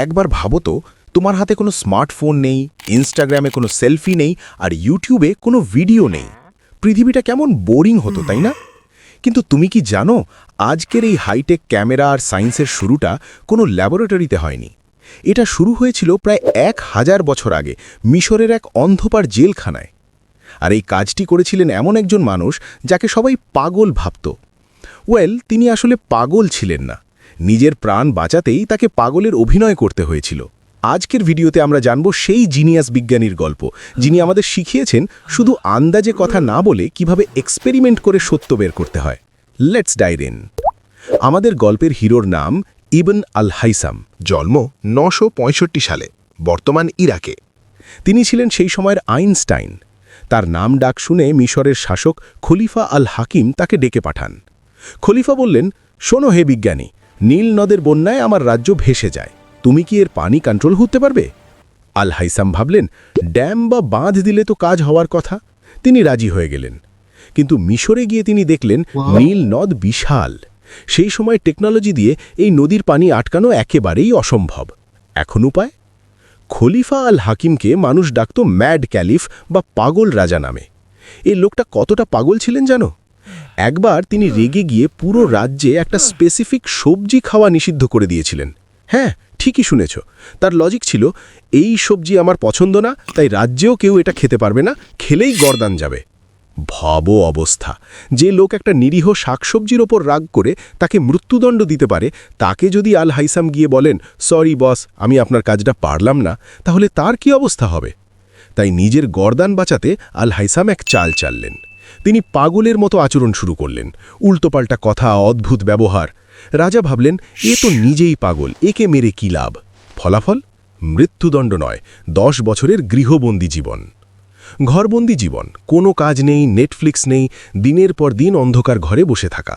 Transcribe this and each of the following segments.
একবার ভাবো তো, তোমার হাতে কোনো স্মার্টফোন নেই, ইনস্টাগ্রামে কোনো সেলফি নেই, আর ইউটিউবে কোনো ভিডিও নেই। পৃথিবীটা কেমন বোরিং হতো, তাই না? কিন্তু তুমি কি জানো, আজকের এই হাইটেক ক্যামেরা আর সায়েন্সের শুরুটা কোনো ল্যাবরেটরিতে হয়নি। এটা শুরু হয়েছিল প্রায় 1000 বছর আগে মিশরের এক অন্ধকার জেলখানায়। আর এই কাজটি করেছিলেন এমন একজন মানুষ যাকে সবাই পাগল ভাবত। তিনি আসলে পাগল ছিলেন না, নিজের প্রাণ বাঁচাতেই তাকে পাগলের অভিনয় করতে হয়েছিল। আজকের ভিডিওতে আমরা জানব সেই জিনিয়াস বিজ্ঞানীর গল্প, যিনি আমাদের শিখিয়েছেন শুধু আন্দাজে কথা না বলে কিভাবে এক্সপেরিমেন্ট করে সত্য বের করতে হয়। Let's dive in. আমাদের গল্পের হিরোর নাম ইবন আল হাইসাম। জন্ম 965 সালে, বর্তমান ইরাকে। তিনি ছিলেন সেই সময়ের আইনস্টাইন। তার নাম ডাক শুনে মিশরের শাসক খলিফা আল হাকিম তাকে ডেকে পাঠান। খলিফা বললেন, শোনো হে বিজ্ঞানী, নীল নদের বন্যায় আমার রাজ্য ভেসে যায়, তুমি কি এর পানি কন্ট্রোল করতে পারবে? আল হাইসাম ভাবলেন, ড্যাম বা বাঁধ দিলে তো কাজ হওয়ার কথা। তিনি রাজি হয়ে গেলেন। কিন্তু মিশরে গিয়ে তিনি দেখলেন নীল নদ বিশাল। সেই সময় টেকনোলজি দিয়ে এই নদীর পানি আটকানো একেবারেই অসম্ভব। এখন উপায়? খলিফা আল হাকিমকে মানুষ ডাকত ম্যাড ক্যালিফ বা পাগল রাজা নামে। এই লোকটা কতটা পাগল ছিলেন জানো? একবার তিনি রেগে গিয়ে পুরো রাজ্যে একটা স্পেসিফিক সবজি খাওয়া নিষিদ্ধ করে দিয়েছিলেন। হ্যাঁ, ঠিকই শুনেছ। তার লজিক ছিল, এই সবজি আমার পছন্দ না, তাই রাজ্যেও কেউ এটা খেতে পারবে না, খেলেই গর্দান যাবে। ভব অবস্থা! যে লোক একটা নিরীহ শাকসবজির ওপর রাগ করে তাকে মৃত্যুদণ্ড দিতে পারে, তাকে যদি আল হাইসাম গিয়ে বলেন, সরি বস, আমি আপনার কাজটা পারলাম না, তাহলে তার কি অবস্থা হবে? তাই নিজের গর্দান বাঁচাতে আল হাইসাম এক চাল চাললেন। তিনি পাগলের মতো আচরণ শুরু করলেন, উল্টোপাল্টা কথা, অদ্ভুত ব্যবহার। রাজা ভাবলেন, এ তো নিজেই পাগল, একে মেরে কি লাভ? ফলাফল? মৃত্যুদণ্ড নয়, 10 বছরের গৃহবন্দী জীবন। ঘরবন্দি জীবন, কোনো কাজ নেই, নেটফ্লিক্স নেই, দিনের পর দিন অন্ধকার ঘরে বসে থাকা।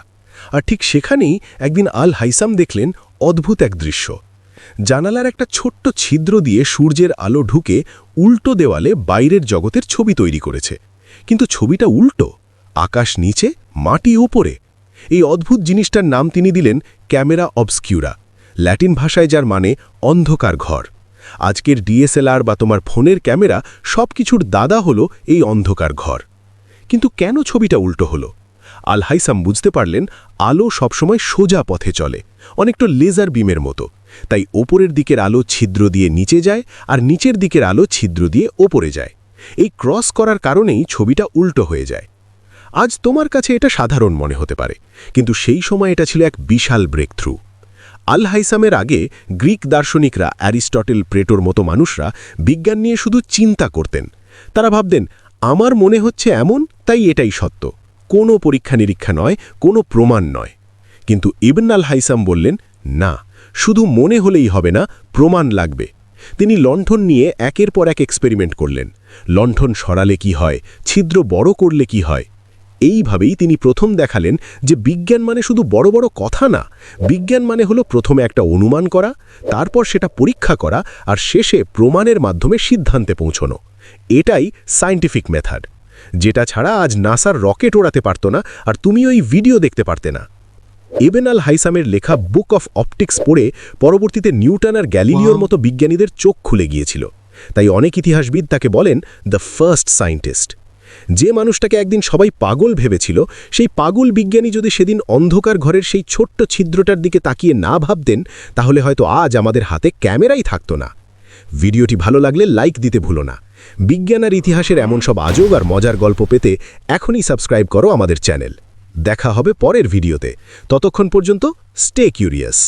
আর ঠিক সেখানেই একদিন আল হাইসাম দেখলেন অদ্ভুত এক দৃশ্য। জানালার একটা ছোট্ট ছিদ্র দিয়ে সূর্যের আলো ঢুকে উল্টো দেওয়ালে বাইরের জগতের ছবি তৈরি করেছে। কিন্তু ছবিটা উল্টো, আকাশ নিচে, মাটি ওপরে। এই অদ্ভুত জিনিসটার নাম তিনি দিলেন ক্যামেরা অবস্কিউরা, ল্যাটিন ভাষায় যার মানে অন্ধকার ঘর। আজকের ডিএসএলআর বা তোমার ফোনের ক্যামেরা সব কিছুর দাদা হলো এই অন্ধকার ঘর। কিন্তু কেন ছবিটা উল্টো হলো? আল হাইসাম বুঝতে পারলেন, আলো সবসময় সোজা পথে চলে, অনেকটা লেজার বিমের মতো। তাই ওপরের দিকের আলো ছিদ্র দিয়ে নিচে যায়, আর নিচের দিকের আলো ছিদ্র দিয়ে ওপরে যায়। এই ক্রস করার কারণেই ছবিটা উল্টো হয়ে যায়। আজ তোমার কাছে এটা সাধারণ মনে হতে পারে, কিন্তু সেই সময় এটা ছিল এক বিশাল ব্রেক থ্রু। আল হাইসামের আগে গ্রিক দার্শনিকরা, অ্যারিস্টটল, প্লেটোর মতো মানুষরা বিজ্ঞান নিয়ে শুধু চিন্তা করতেন। তারা ভাবতেন, আমার মনে হচ্ছে এমন, তাই এটাই সত্য, কোনো পরীক্ষা নিরীক্ষা নয়, কোনো প্রমাণ নয়। কিন্তু ইবন আল হাইসাম বললেন, না, শুধু মনে হলেই হবে না, প্রমাণ লাগবে। তিনি লণ্ঠন নিয়ে একের পর এক এক্সপেরিমেন্ট করলেন। লণ্ঠন সরালে কি হয়, ছিদ্র বড় করলে কি হয়। এইভাবেই তিনি প্রথম দেখালেন যে বিজ্ঞান মানে শুধু বড় বড় কথা না, বিজ্ঞান মানে হলো প্রথমে একটা অনুমান করা, তারপর সেটা পরীক্ষা করা, আর শেষে প্রমাণের মাধ্যমে সিদ্ধান্তে পৌঁছনো। এটাই সায়েন্টিফিক মেথড, যেটা ছাড়া আজ নাসার রকেট ওড়াতে পারত না, আর তুমি ওই ভিডিও দেখতে পারতে না। ইবন আল হাইসামের লেখা বুক অফ অপটিক্স পড়ে পরবর্তীতে নিউটন আর গ্যালিলিওর মতো বিজ্ঞানীদের চোখ খুলে গিয়েছিল। তাই অনেক ইতিহাসবিদ তাকে বলেন দ্য ফার্স্ট সায়েন্টিস্ট। যে মানুষটাকে একদিন সবাই পাগল ভেবেছিল, সেই পাগল বিজ্ঞানী যদি সেদিন অন্ধকার ঘরের সেই ছোট্ট ছিদ্রটার দিকে তাকিয়ে না ভাবতেন, তাহলে হয়তো আজ আমাদের হাতে ক্যামেরাই থাকতো না। ভিডিওটি ভালো লাগলে লাইক দিতে ভুলো না। বিজ্ঞান আর ইতিহাসের এমন সব আজব আর মজার গল্প পেতে এখনই সাবস্ক্রাইব করো আমাদের চ্যানেল। দেখা হবে পরের ভিডিওতে। ততক্ষণ পর্যন্ত স্টে কিউরিয়াস।